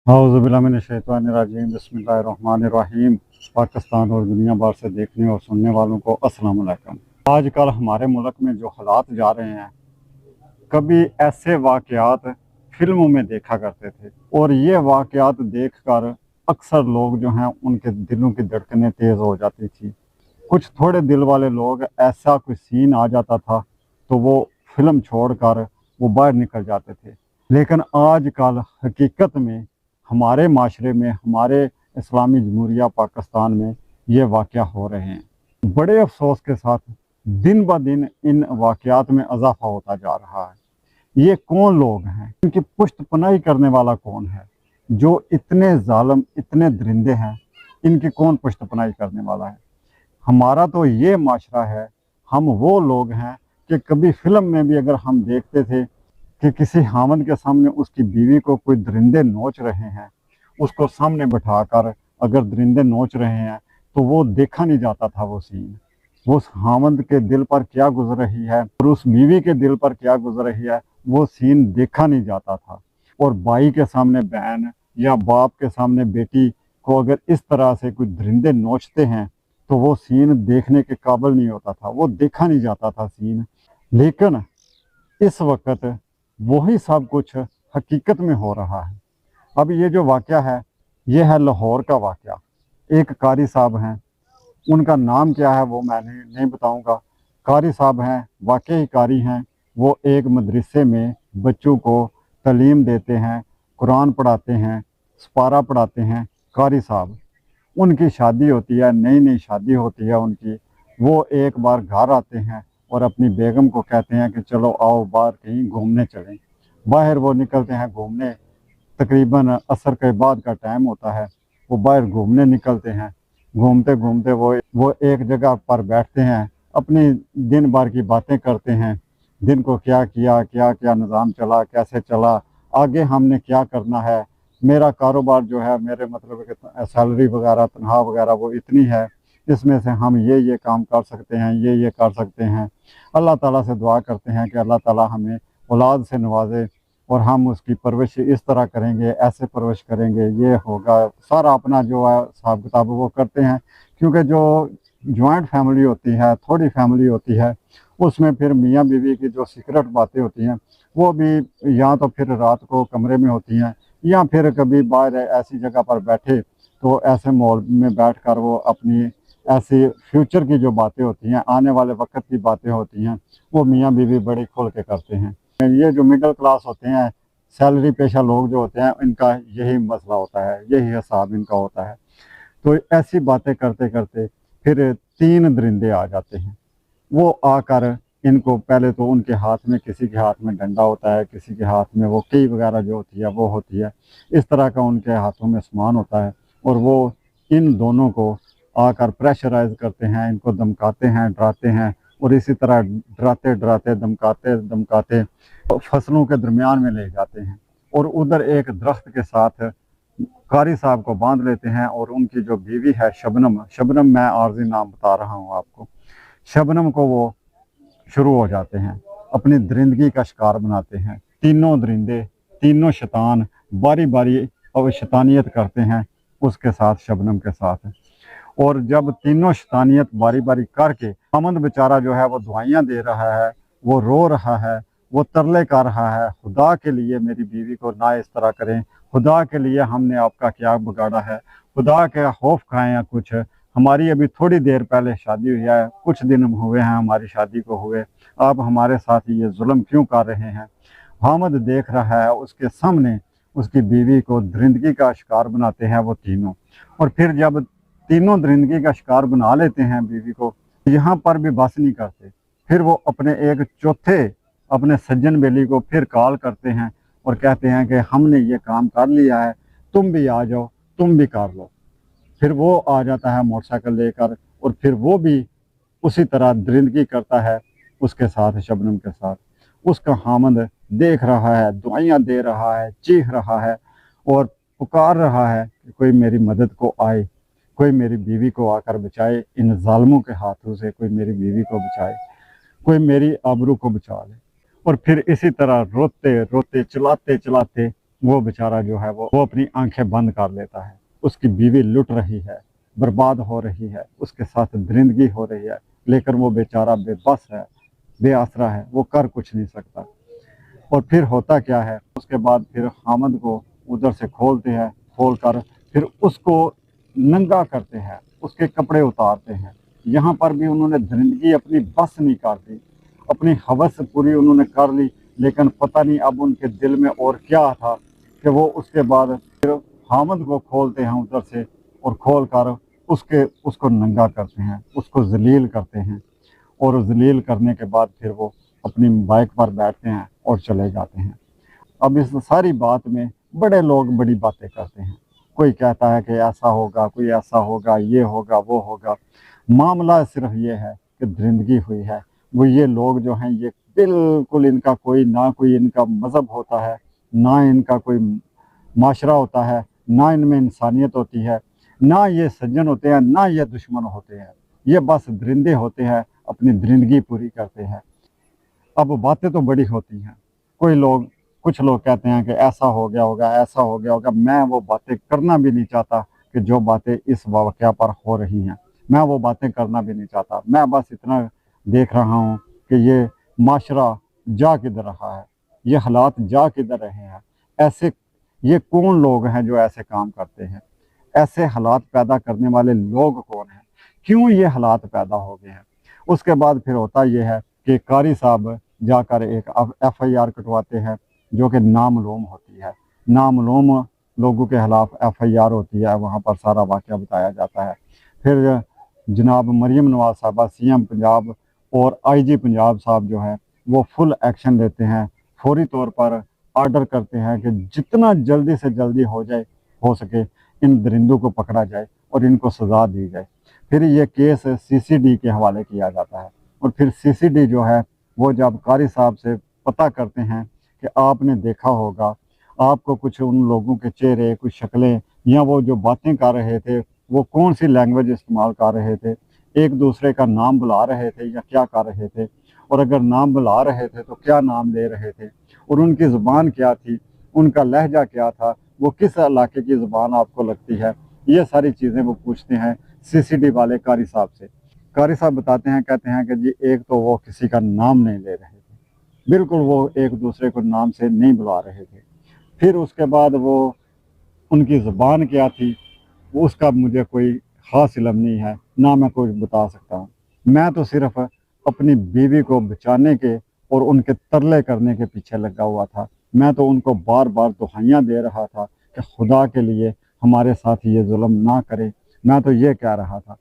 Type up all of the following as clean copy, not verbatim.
औज़ुबिल्लाहिमिनश्शैतानिर्रजीम बिस्मिल्लाहिर्रहमानिर्रहीम। पाकिस्तान और दुनिया भर से देखने और सुनने वालों को अस्सलाम वालेकुम। आजकल हमारे मुल्क में जो हालात जा रहे हैं, कभी ऐसे वाक़यात फिल्मों में देखा करते थे और ये वाक़यात देखकर अक्सर लोग जो हैं उनके दिलों की धड़कनें तेज़ हो जाती थी। कुछ थोड़े दिल वाले लोग, ऐसा कोई सीन आ जाता था तो वो फिल्म छोड़कर वो बाहर निकल जाते थे। लेकिन आजकल हकीकत में हमारे माशरे में, हमारे इस्लामी जमहूरिया पाकिस्तान में ये वाक़या हो रहे हैं। बड़े अफसोस के साथ दिन ब दिन इन वाक़यात में इजाफ़ा होता जा रहा है। ये कौन लोग हैं? इनकी पुश्त पनाही करने वाला कौन है? जो इतने ज़ालिम, इतने दरिंदे हैं, इनकी कौन पुश्त पनाही करने वाला है? हमारा तो ये माशरा है, हम वो लोग हैं कि कभी फ़िल्म में भी अगर हम देखते थे कि किसी खामद के सामने उसकी बीवी को कोई दरिंदे नोच रहे हैं, उसको सामने बिठाकर अगर दरिंदे नोच रहे हैं तो वो देखा नहीं जाता था वो सीन। वो उस खामद के दिल पर क्या गुजर रही है और उस बीवी के दिल पर क्या गुजर रही है, वो सीन देखा नहीं जाता था। और भाई के सामने बहन या बाप के सामने बेटी को अगर इस तरह से कोई दरिंदे नोचते हैं तो वो सीन देखने के काबिल नहीं होता था, वो देखा नहीं जाता था सीन। लेकिन इस वक्त वही सब कुछ हकीकत में हो रहा है। अब ये जो वाक़या है, ये है लाहौर का वाक़या। एक कारी साहब हैं, उनका नाम क्या है वो मैं नहीं बताऊंगा। कारी साहब हैं, वाकई कारी हैं। वो एक मदरसे में बच्चों को तालीम देते हैं, कुरान पढ़ाते हैं, सपारा पढ़ाते हैं। कारी साहब, उनकी शादी होती है, नई नई शादी होती है उनकी। वो एक बार घर आते हैं और अपनी बेगम को कहते हैं कि चलो आओ बाहर कहीं घूमने चलें। बाहर वो निकलते हैं घूमने। तकरीबन असर के बाद का टाइम होता है, वो बाहर घूमने निकलते हैं। घूमते घूमते वो एक जगह पर बैठते हैं, अपनी दिन भर की बातें करते हैं। दिन को क्या किया, क्या क्या निज़ाम चला, कैसे चला, आगे हमने क्या करना है। मेरा कारोबार जो है, मेरे मतलब कि सैलरी वगैरह, तनख्वाह वगैरह वो इतनी है, इसमें से हम ये काम कर सकते हैं, ये कर सकते हैं। अल्लाह ताला से दुआ करते हैं कि अल्लाह ताला हमें औलाद से नवाजे और हम उसकी परवरिश इस तरह करेंगे, ऐसे परवरिश करेंगे, ये होगा। सारा अपना जो है हिसाब किताब वो करते हैं, क्योंकि जो जॉइंट फैमिली होती है, थोड़ी फैमिली होती है, उसमें फिर मियाँ बीवी की जो सीक्रेट बातें होती हैं वो भी या तो फिर रात को कमरे में होती हैं या फिर कभी बाहर ऐसी जगह पर बैठे तो ऐसे माहौल में बैठकर वो अपनी ऐसी फ्यूचर की जो बातें होती हैं, आने वाले वक्त की बातें होती हैं, वो मियाँ बीवी बड़ी खुल के करते हैं। ये जो मिडिल क्लास होते हैं, सैलरी पेशा लोग जो होते हैं, इनका यही मसला होता है, यही हिसाब इनका होता है। तो ऐसी बातें करते करते फिर 3 दरिंदे आ जाते हैं। वो आकर इनको पहले तो उनके हाथ में, किसी के हाथ में डंडा होता है, किसी के हाथ में वो कई वगैरह जो होती है वो होती है। इस तरह का उनके हाथों में सामान होता है और वो इन दोनों को आकर प्रेशराइज करते हैं, इनको धमकाते हैं, डराते हैं। और इसी तरह डराते डराते, धमकाते धमकाते फसलों के दरमियान में ले जाते हैं और उधर एक दरख्त के साथ कारी साहब को बांध लेते हैं। और उनकी जो बीवी है शबनम, शबनम मैं आर्जी नाम बता रहा हूँ आपको, शबनम को वो शुरू हो जाते हैं, अपनी दरिंदगी का शिकार बनाते हैं। तीनों दरिंदे, तीनों शैतान बारी बारी और शैतानियत करते हैं उसके साथ, शबनम के साथ। और जब तीनों शैतानियत बारी बारी करके अमन बेचारा जो है वो दुआइयाँ दे रहा है, वो रो रहा है, वो तरले कर रहा है, खुदा के लिए मेरी बीवी को ना इस तरह करें, खुदा के लिए हमने आपका क्या बिगाड़ा है, खुदा के खौफ खाएं या कुछ। हमारी अभी थोड़ी देर पहले शादी हुई है, कुछ दिन हुए हैं हमारी शादी को हुए, आप हमारे साथ ये जुल्म क्यों कर रहे हैं। हामद देख रहा है, उसके सामने उसकी बीवी को दरिंदगी का शिकार बनाते हैं वो तीनों। और फिर जब तीनों दरिंदगी का शिकार बना लेते हैं बीवी को, यहाँ पर भी बस नहीं करते, फिर वो अपने एक चौथे अपने सज्जन बेली को फिर कॉल करते हैं और कहते हैं कि हमने ये काम कर लिया है, तुम भी आ जाओ, तुम भी कर लो। फिर वो आ जाता है मोटरसाइकिल लेकर और फिर वो भी उसी तरह दरिंदगी करता है उसके साथ, शबनम के साथ। उसका हामद देख रहा है, दुआइयाँ दे रहा है, चीख रहा है और पुकार रहा है कि कोई मेरी मदद को आए, कोई मेरी बीवी को आकर बचाए, इन जालिमों के हाथों से कोई मेरी बीवी को बचाए, कोई मेरी आबरू को बचा ले। और फिर इसी तरह रोते रोते, चलाते चलाते وہ बेचारा जो है वो अपनी आंखें बंद कर लेता है। उसकी बीवी लुट रही है, बर्बाद हो रही है, उसके साथ दरिंदगी हो रही है, लेकिन वो बेचारा बेबस है, बेआसरा है, वो कर कुछ नहीं सकता। और फिर होता क्या है, उसके बाद फिर हामिद को उधर से खोलते हैं, खोल कर फिर उसको नंगा करते हैं, उसके कपड़े उतारते हैं। यहाँ पर भी उन्होंने दरिंदगी अपनी बस नहीं कर दी, अपनी हवस पूरी उन्होंने कर ली, लेकिन पता नहीं अब उनके दिल में और क्या था कि वो उसके बाद फिर हामिद को खोलते हैं उधर से, और खोल कर उसको नंगा करते हैं, उसको जलील करते हैं। और जलील करने के बाद फिर वो अपनी बाइक पर बैठते हैं और चले जाते हैं। अब इस सारी बात में बड़े लोग बड़ी बातें करते हैं। कोई कहता है कि ऐसा होगा, कोई ऐसा होगा, ये होगा, वो होगा। मामला सिर्फ ये है कि दरिंदगी हुई है। वो ये लोग जो हैं, ये बिल्कुल इनका कोई इनका मज़हब होता है, ना इनका कोई माशरा होता है, ना इनमें इंसानियत होती है, ना ये सज्जन होते हैं, ना ये दुश्मन होते हैं। ये बस दरिंदे होते हैं, अपनी दरिंदगी पूरी करते हैं। अब बातें तो बड़ी होती हैं। कुछ लोग कहते हैं कि ऐसा हो गया होगा, ऐसा हो गया होगा। मैं वो बातें करना भी नहीं चाहता कि जो बातें इस वाक़या पर हो रही हैं, मैं वो बातें करना भी नहीं चाहता। मैं बस इतना देख रहा हूँ कि ये माशरा जा किधर रहा है, ये हालात जा किधर रहे हैं। ऐसे ये कौन लोग हैं जो ऐसे काम करते हैं? ऐसे हालात पैदा करने वाले लोग कौन हैं? क्यों ये हालात पैदा हो गए हैं? उसके बाद फिर होता यह है कि कारी साहब जाकर एक FIR कटवाते हैं, जो कि नामालूम होती है। नामालूम लोगों के खिलाफ FIR होती है, वहाँ पर सारा वाक़या बताया जाता है। फिर जनाब मरियम नवाज साहबा CM पंजाब और IG पंजाब साहब जो है वो फुल एक्शन लेते हैं, फौरी तौर पर आर्डर करते हैं कि जितना जल्दी से जल्दी हो सके इन दरिंदों को पकड़ा जाए और इनको सज़ा दी जाए। फिर ये केस CCD के हवाले किया जाता है, और फिर CCD जो है वो जब कारी साहब से पता करते हैं कि आपने देखा होगा, आपको कुछ उन लोगों के चेहरे, कुछ शक्लें, या वो जो बातें कर रहे थे वो कौन सी लैंग्वेज इस्तेमाल कर रहे थे, एक दूसरे का नाम बुला रहे थे या क्या कर रहे थे, और अगर नाम बुला रहे थे तो क्या नाम ले रहे थे, और उनकी ज़ुबान क्या थी, उनका लहजा क्या था, वो किस इलाके की ज़ुबान आपको लगती है। ये सारी चीज़ें वो पूछते हैं CCD वाले कारी साहब से। कारी साहब बताते हैं, कहते हैं कि जी एक तो वो किसी का नाम नहीं ले रहे थे, बिल्कुल वो एक दूसरे को नाम से नहीं बुला रहे थे। फिर उसके बाद वो उनकी ज़ुबान क्या थी वो उसका मुझे कोई ख़ास इल्म नहीं है, ना मैं कुछ बता सकता हूँ। मैं तो सिर्फ अपनी बीवी को बचाने के और उनके तरले करने के पीछे लगा हुआ था। मैं तो उनको बार बार दुहाइयाँ दे रहा था कि खुदा के लिए हमारे साथ ये जुल्म ना करे। मैं तो ये कह रहा था।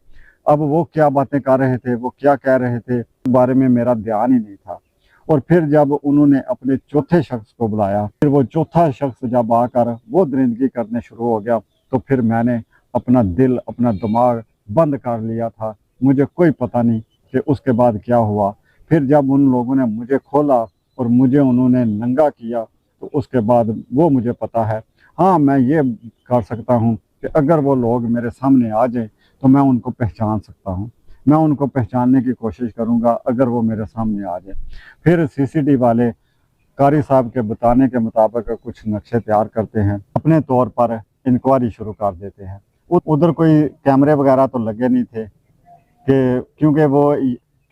अब वो क्या बातें कर रहे थे, वो क्या कह रहे थे, इस बारे में मेरा ध्यान ही नहीं था। और फिर जब उन्होंने अपने चौथे शख्स को बुलाया, फिर वो चौथा शख्स जब आकर वो दरिंदगी करने शुरू हो गया, तो फिर मैंने अपना दिल, अपना दिमाग बंद कर लिया था। मुझे कोई पता नहीं कि उसके बाद क्या हुआ। फिर जब उन लोगों ने मुझे खोला और मुझे उन्होंने नंगा किया, तो उसके बाद वो मुझे पता है। हाँ, मैं ये कर सकता हूँ कि अगर वो लोग मेरे सामने आ जाए तो मैं उनको पहचान सकता हूँ। मैं उनको पहचानने की कोशिश करूँगा अगर वो मेरे सामने आ जाए। फिर CCD वाले कारी साहब के बताने के मुताबिक कुछ नक्शे तैयार करते हैं, अपने तौर पर इंक्वायरी शुरू कर देते हैं। उधर कोई कैमरे वगैरह तो लगे नहीं थे कि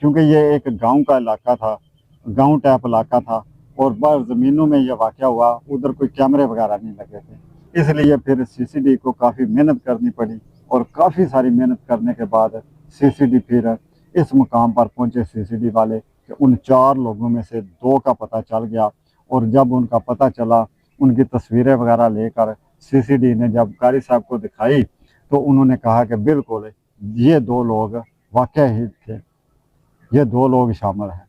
क्योंकि ये एक गांव का इलाका था, गांव टाइप इलाका था, और बस ज़मीनों में ये वाक़या हुआ, उधर कोई कैमरे वगैरह नहीं लगे थे। इसलिए फिर CCD को काफ़ी मेहनत करनी पड़ी, और काफ़ी सारी मेहनत करने के बाद CCD फिर इस मुकाम पर पहुँचे CCD वाले कि उन 4 लोगों में से 2 का पता चल गया। और जब उनका पता चला, उनकी तस्वीरें वगैरह लेकर CCD ने जब कारी साहब को दिखाई, तो उन्होंने कहा कि बिल्कुल ये 2 लोग वाकई ही थे, ये 2 लोग शामिल हैं।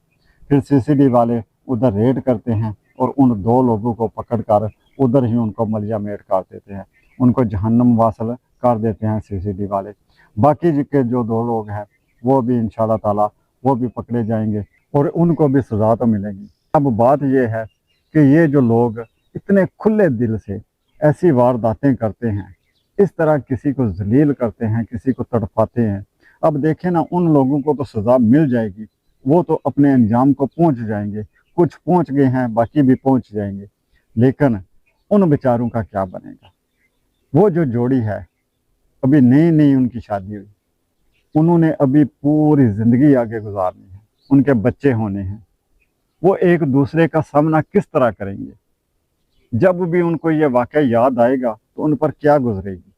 फिर CCD वाले उधर रेड करते हैं और उन 2 लोगों को पकड़कर उधर ही उनको मलिया मेट कर देते हैं, उनको जहन्नम वासल कर देते हैं CCD वाले। बाकी के जो 2 लोग हैं वो भी इंशाल्लाह ताला वो भी पकड़े जाएंगे और उनको भी सज़ा तो मिलेगी। अब बात ये है कि ये जो लोग इतने खुले दिल से ऐसी वारदातें करते हैं, इस तरह किसी को जलील करते हैं, किसी को तड़पाते हैं, अब देखें ना, उन लोगों को तो सज़ा मिल जाएगी, वो तो अपने अंजाम को पहुंच जाएंगे। कुछ पहुंच गए हैं, बाकी भी पहुंच जाएंगे। लेकिन उन बेचारों का क्या बनेगा। वो जो जोड़ी है, अभी नई नई उनकी शादी हुई, उन्होंने अभी पूरी ज़िंदगी आगे गुजारनी है, उनके बच्चे होने हैं, वो एक दूसरे का सामना किस तरह करेंगे। जब भी उनको ये वाक़या याद आएगा तो उन पर क्या गुजरेगी,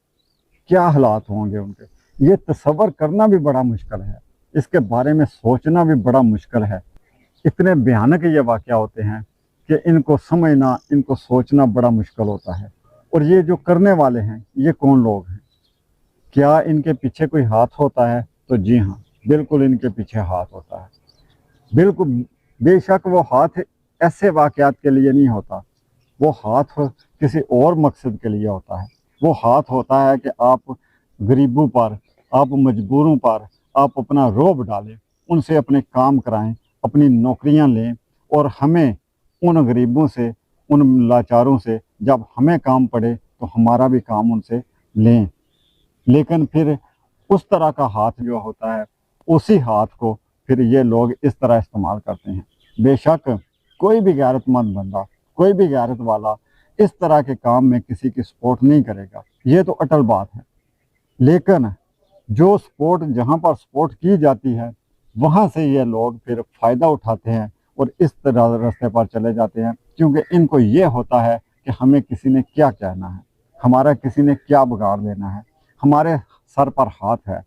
क्या हालात होंगे उनके, ये तसव्वुर करना भी बड़ा मुश्किल है, इसके बारे में सोचना भी बड़ा मुश्किल है। इतने भयानक ये वाक़या होते हैं कि इनको समझना, इनको सोचना बड़ा मुश्किल होता है। और ये जो करने वाले हैं, ये कौन लोग हैं? क्या इनके पीछे कोई हाथ होता है? तो जी हाँ, बिल्कुल इनके पीछे हाथ होता है। बिल्कुल, बेशक वो हाथ ऐसे वाक़यात के लिए नहीं होता, वो हाथ किसी और मकसद के लिए होता है। वो हाथ होता है कि आप गरीबों पर, आप मजबूरों पर आप अपना रौब डालें, उनसे अपने काम कराएं, अपनी नौकरियां लें, और हमें उन गरीबों से, उन लाचारों से जब हमें काम पड़े तो हमारा भी काम उनसे लें। लेकिन फिर उस तरह का हाथ जो होता है, उसी हाथ को फिर ये लोग इस तरह इस्तेमाल करते हैं। बेशक कोई भी गैरतमंद बंदा, कोई भी गैरत वाला इस तरह के काम में किसी की सपोर्ट नहीं करेगा, ये तो अटल बात है। लेकिन जो सपोर्ट, जहाँ पर सपोर्ट की जाती है, वहाँ से ये लोग फिर फ़ायदा उठाते हैं और इस तरह रास्ते पर चले जाते हैं, क्योंकि इनको ये होता है कि हमें किसी ने क्या कहना है, हमारा किसी ने क्या बिगाड़ देना है, हमारे सर पर हाथ है,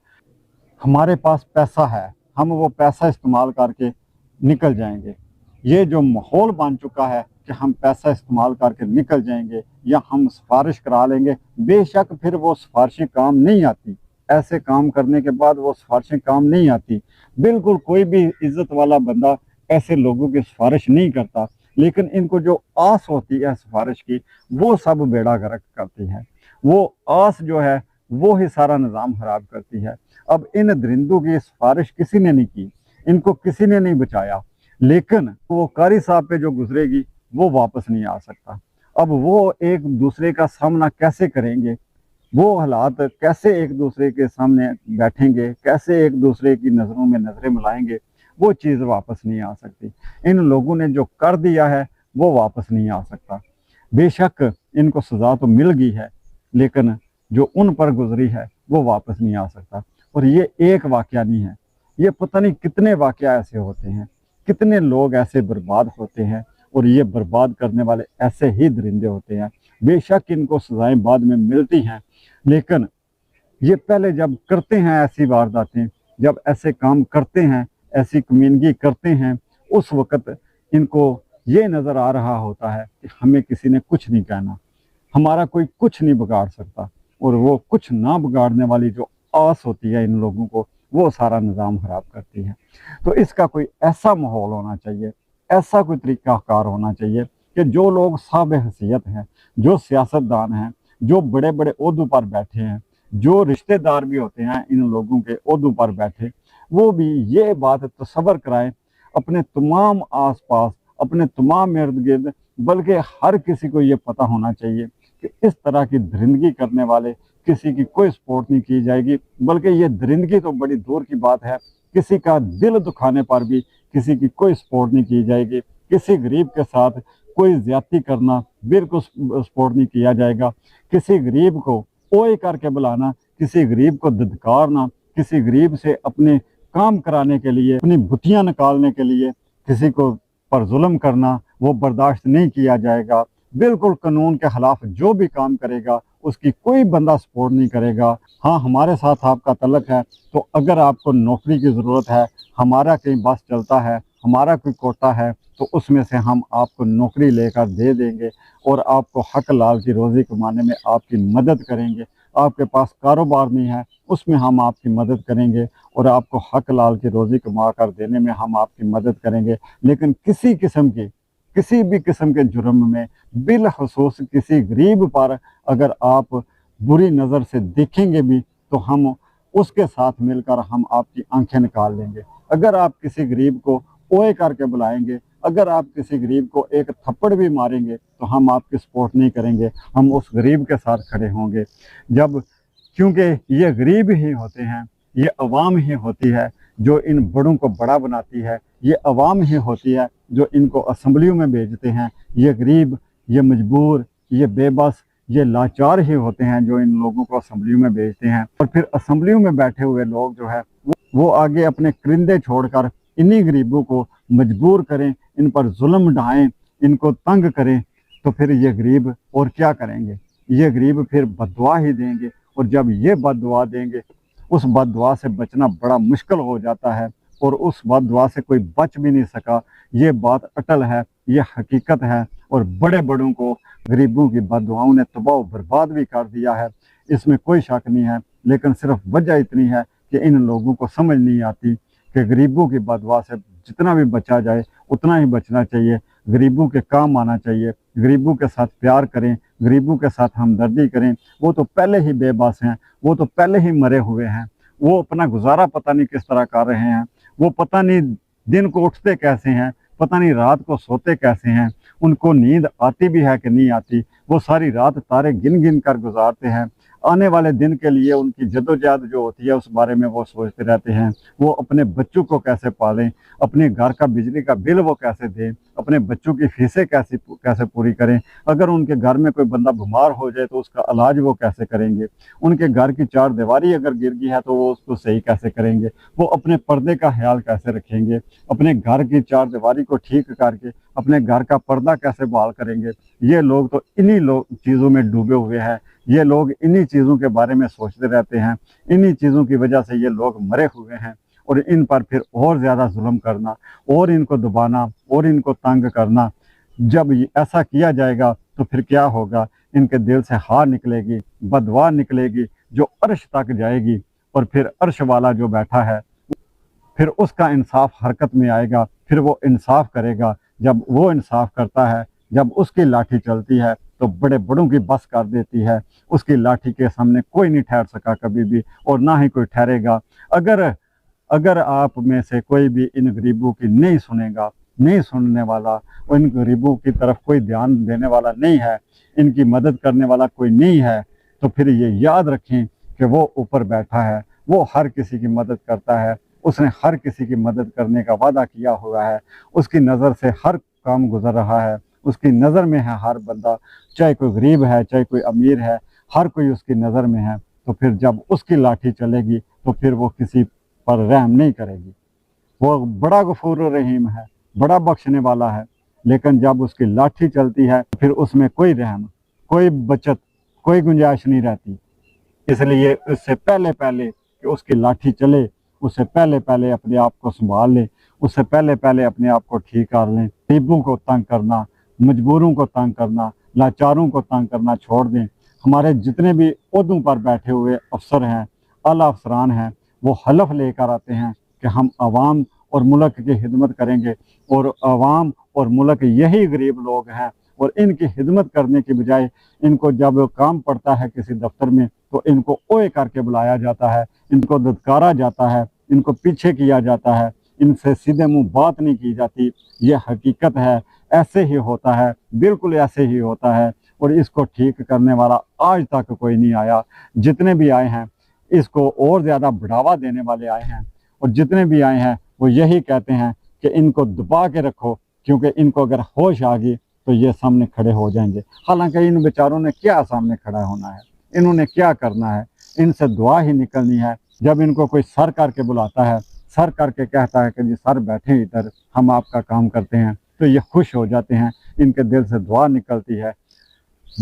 हमारे पास पैसा है, हम वो पैसा इस्तेमाल करके निकल जाएंगे। ये जो माहौल बन चुका है कि हम पैसा इस्तेमाल करके निकल जाएंगे या हम सिफारिश करा लेंगे, बेशक फिर वो सिफारिशें काम नहीं आती। ऐसे काम करने के बाद वो सिफारिशें काम नहीं आती। बिल्कुल कोई भी इज्जत वाला बंदा ऐसे लोगों की सिफारिश नहीं करता, लेकिन इनको जो आस होती है सिफारिश की, वो सब बेड़ा गर्क करती है। वो आस जो है वो ही सारा निज़ाम खराब करती है। अब इन दरिंदों की सिफारिश किसी ने नहीं की, इनको किसी ने नहीं बचाया, लेकिन वो कारी साहब पे जो गुजरेगी वो वापस नहीं आ सकता। अब वो एक दूसरे का सामना कैसे करेंगे, वो हालात कैसे एक दूसरे के सामने बैठेंगे, कैसे एक दूसरे की नज़रों में नज़रें मिलाएंगे, वो चीज़ वापस नहीं आ सकती। इन लोगों ने जो कर दिया है वो वापस नहीं आ सकता। बेशक इनको सज़ा तो मिल गई है, लेकिन जो उन पर गुजरी है वो वापस नहीं आ सकता। और ये एक वाक़या नहीं है, ये पता नहीं कितने वाक़या ऐसे होते हैं, कितने लोग ऐसे बर्बाद होते हैं, और ये बर्बाद करने वाले ऐसे ही दरिंदे होते हैं। बेशक इनको सज़ाएं बाद में मिलती हैं, लेकिन ये पहले जब करते हैं ऐसी वारदातें, जब ऐसे काम करते हैं, ऐसी कमीनगी करते हैं, उस वक़्त इनको ये नज़र आ रहा होता है कि हमें किसी ने कुछ नहीं कहना, हमारा कोई कुछ नहीं बिगाड़ सकता। और वो कुछ ना बिगाड़ने वाली जो आस होती है इन लोगों को, वो सारा निज़ाम ख़राब करती है। तो इसका कोई ऐसा माहौल होना चाहिए, ऐसा कोई तरीक़ाकार होना चाहिए कि जो लोग साहिब हैसियत हैं, जो सियासतदान हैं, जो बड़े बड़े ओहदों पर बैठे हैं, जो रिश्तेदार भी होते हैं इन लोगों के ओहदों पर बैठे, वो भी ये बात तसव्वुर कराएं अपने तमाम आस पास, अपने तमाम इर्द गिर्द, बल्कि हर किसी को ये पता होना चाहिए कि इस तरह की दरिंदगी करने वाले किसी की कोई सपोर्ट नहीं की जाएगी। बल्कि ये दरिंदगी तो बड़ी दूर की बात है, किसी का दिल दुखाने पर भी किसी की कोई सपोर्ट नहीं की जाएगी। किसी गरीब के साथ कोई ज़्यादती करना बिल्कुल सपोर्ट नहीं किया जाएगा। किसी गरीब को ओए करके बुलाना, किसी गरीब को धुतकारना, किसी गरीब से अपने काम कराने के लिए, अपनी बुतियाँ निकालने के लिए किसी को पर जुल्म करना, वो बर्दाश्त नहीं किया जाएगा। बिल्कुल कानून के खिलाफ जो भी काम करेगा उसकी कोई बंदा सपोर्ट नहीं करेगा। हाँ, हमारे साथ आपका तल्लक है तो अगर आपको नौकरी की ज़रूरत है, हमारा कहीं बस चलता है, हमारा कोई कोटा है, तो उसमें से हम आपको नौकरी लेकर दे देंगे और आपको हक लाल की रोज़ी कमाने में आपकी मदद करेंगे। आपके पास कारोबार नहीं है, उसमें हम आपकी मदद करेंगे और आपको हक लाल की रोज़ी कमा कर देने में हम आपकी मदद करेंगे। लेकिन किसी भी किस्म के जुर्म में, बिलखसूस किसी गरीब पर अगर आप बुरी नज़र से देखेंगे भी, तो हम उसके साथ मिलकर हम आपकी आंखें निकाल लेंगे। अगर आप किसी गरीब को ओए करके बुलाएंगे, अगर आप किसी गरीब को एक थप्पड़ भी मारेंगे, तो हम आपकी सपोर्ट नहीं करेंगे, हम उस गरीब के साथ खड़े होंगे। क्योंकि ये गरीब ही होते हैं, ये अवाम ही होती है जो इन बड़ों को बड़ा बनाती है, ये अवाम ही होती है जो इनको असम्बलियों में भेजते हैं। ये गरीब, ये मजबूर, یہ بے بس یہ لاچار ہی ہوتے ہیں جو ان لوگوں کو اسمبلیوں میں بھیجتے ہیں، اور پھر اسمبلیوں میں بیٹھے ہوئے لوگ جو ہے وہ آگے اپنے کرندے چھوڑ کر انہی غریبوں کو مجبور کریں، ان پر ظلم ڈھائیں، ان کو تنگ کریں، تو پھر یہ غریب اور کیا کریں گے؟ یہ غریب پھر بد دعا ہی دیں گے، اور جب یہ بد دعا دیں گے اس بد دعا سے بچنا بڑا مشکل ہو جاتا ہے، اور اس بد دعا سے کوئی بچ بھی نہیں سکا۔ یہ بات اٹل ہے، یہ حقیقت ہے، اور بڑے بڑوں کو غریبوں کی بد دعاؤں نے تباہ و برباد بھی کر دیا ہے، اس میں کوئی شک نہیں ہے۔ لیکن صرف وجہ اتنی ہے کہ ان لوگوں کو سمجھ نہیں آتی کہ غریبوں کی بد دعا سے جتنا بھی بچا جائے اتنا ہی بچنا چاہیے، غریبوں کے کام آنا چاہیے، غریبوں کے ساتھ پیار کریں، غریبوں کے ساتھ ہمدردی کریں۔ وہ تو پہلے ہی بے بس ہیں، وہ تو پہلے ہی مرے ہوئے ہیں، وہ اپنا گزارا پتہ نہیں کس طرح کر رہے ہیں، وہ پتہ نہیں دن کو اٹھتے کیسے ہیں، پتہ نہیں رات کو سوتے کیسے ہیں، ان کو نیند آتی بھی ہے کہ نہیں آتی، وہ ساری رات تارے گن گن کر گزارتے ہیں۔ آنے والے دن کے لیے ان کی جدوجہد جو ہوتی ہے اس بارے میں وہ سوچتے رہتے ہیں، وہ اپنے بچوں کو کیسے پالیں، اپنے گھر کا بجلی کا بل وہ کیسے دیں، اپنے بچوں کی فیسیں کیسے پوری کریں، اگر ان کے گھر میں کوئی بندہ بیمار ہو جائے تو اس کا علاج وہ کیسے کریں گے، ان کے گھر کی چار دیواری اگر گر گئی ہے تو وہ اس کو صحیح کیسے کریں گے، وہ اپنے پردے کا خیال کیسے رکھیں گے، اپنے گھر کی چار دیواری کو ٹھیک کر کے اپنے گھر کا پردہ کیسے بحال کریں گے۔ یہ لوگ تو انہی چیزوں میں ڈوبے ہوئے ہیں، یہ لوگ انہی چیزوں کے بارے میں سوچتے رہتے ہیں، انہی چیزوں کی وجہ سے یہ لوگ مرے ہوئے ہیں، اور ان پر پھر اور زیادہ ظلم کرنا، اور ان کو دبانا، اور ان کو تنگ کرنا۔ جب ایسا کیا جائے گا تو پھر کیا ہوگا؟ ان کے دل سے ہار نکلے گی، بدوا نکلے گی جو عرش تک جائے گی، اور پھر عرش والا جو بیٹھا ہے پھر اس کا انصاف حرکت میں آئے گا، پھر وہ انصاف کرے گا۔ جب وہ انصاف کرتا ہے، جب اس کی لاٹھی چلتی ہے تو بڑے بڑوں کی بس کر دیتی ہے، اس کی لاٹھی کے سامنے کوئی نہیں ٹھہر سکا کبھی بھی، اور نہ ہی کوئی ٹھہرے گا۔ اگر آپ میں سے کوئی بھی ان غریبوں کی نہیں سنے گا، نہیں سننے والا، اور ان غریبوں کی طرف کوئی دھیان دینے والا نہیں ہے، ان کی مدد کرنے والا کوئی نہیں ہے، تو پھر یہ یاد رکھیں کہ وہ اوپر بیٹھا ہے، وہ ہر کسی کی مدد کرتا ہے، اس نے ہر کسی کی مدد کرنے کا وعدہ کیا ہوا ہے، اس کی نظر سے ہر کام گزر رہا ہے، اس کی نظر میں ہے ہر بندہ، چاہے کوئی غریب ہے چاہے کوئی امیر ہے، ہر کوئی اس کی نظر میں ہے۔ تو پھر جب اس کی لاٹھی چلے گی تو پھر وہ کسی پر رحم نہیں کرے گی۔ وہ بڑا غفور الرحیم ہے، بڑا بخشنے والا ہے، لیکن جب اس کی لاٹھی چلتی ہے پھر اس میں کوئی رحم، کوئی بچت، کوئی گنجائش نہیں رہتی۔ اس لیے اس سے پہلے کہ اس کی لاٹھی چلے، اس سے پہلے اپنے آپ کو سنبھال لیں، اس سے پہلے اپنے آپ کو ٹھیک کر لیں۔ غریبوں کو تنگ کرنا، مجبوروں کو تنگ کرنا، لاچاروں کو تنگ کرنا چھوڑ دیں۔ ہمارے جتنے بھی عہدوں پر بیٹھے ہوئے افسر ہیں، اعلیٰ افسران ہیں، وہ حلف لے کر آتے ہیں کہ ہم عوام اور ملک کی خدمت کریں گے، اور عوام اور ملک یہی غریب لوگ ہیں، اور ان کی خدمت کرنے کی بجائے ان کو جب کام پڑتا ہے کسی دفتر میں تو ان کو اوئے کر کے بلایا جاتا ہے، ان کو دھتکارا جاتا ہے، ان کو پیچھے کیا جاتا ہے، ان سے سیدھے منہ بات نہیں کی جاتی۔ یہ حقیقت ہے، ایسے ہی ہوتا ہے، بالکل ایسے ہی ہوتا ہے، اور اس کو ٹھیک کرنے والا آج تک کوئی نہیں آیا۔ جتنے بھی آئے ہیں اس کو اور زیادہ بڑھاوا دینے والے آئے ہیں، اور جتنے بھی آئے ہیں وہ یہی کہتے ہیں کہ ان کو دبا کے رکھو، کیونکہ ان کو اگر ہوش آ گئی تو یہ سامنے کھڑے ہو جائیں گے۔ حالانکہ ان بیچاروں نے کیا سامنے کھڑا ہونا ہے، انہوں نے کیا کرنا ہے؟ ان سے دعا ہی نکلنی ہے۔ جب ان کو کوئی سر کر کے بلاتا ہے، سر کر کے کہتا ہے کہ جی سر بیٹھیں ادھر، ہم آپ کا کام کرتے ہیں، تو یہ خوش ہو جاتے ہیں، ان کے دل سے دعا نکلتی ہے۔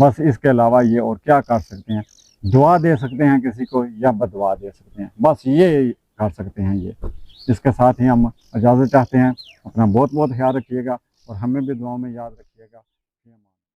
بس اس کے علاوہ یہ اور کیا کر سکتے ہیں؟ دعا دے سکتے ہیں کسی کو یا بدعا دے سکتے ہیں، بس یہ کر سکتے ہیں۔ یہ اس کے ساتھ ہی ہم اجازت چاہتے ہیں۔ اپنا بہت خیال رکھیے گا، اور ہمیں بھی دعاؤں میں یاد رکھیے گا۔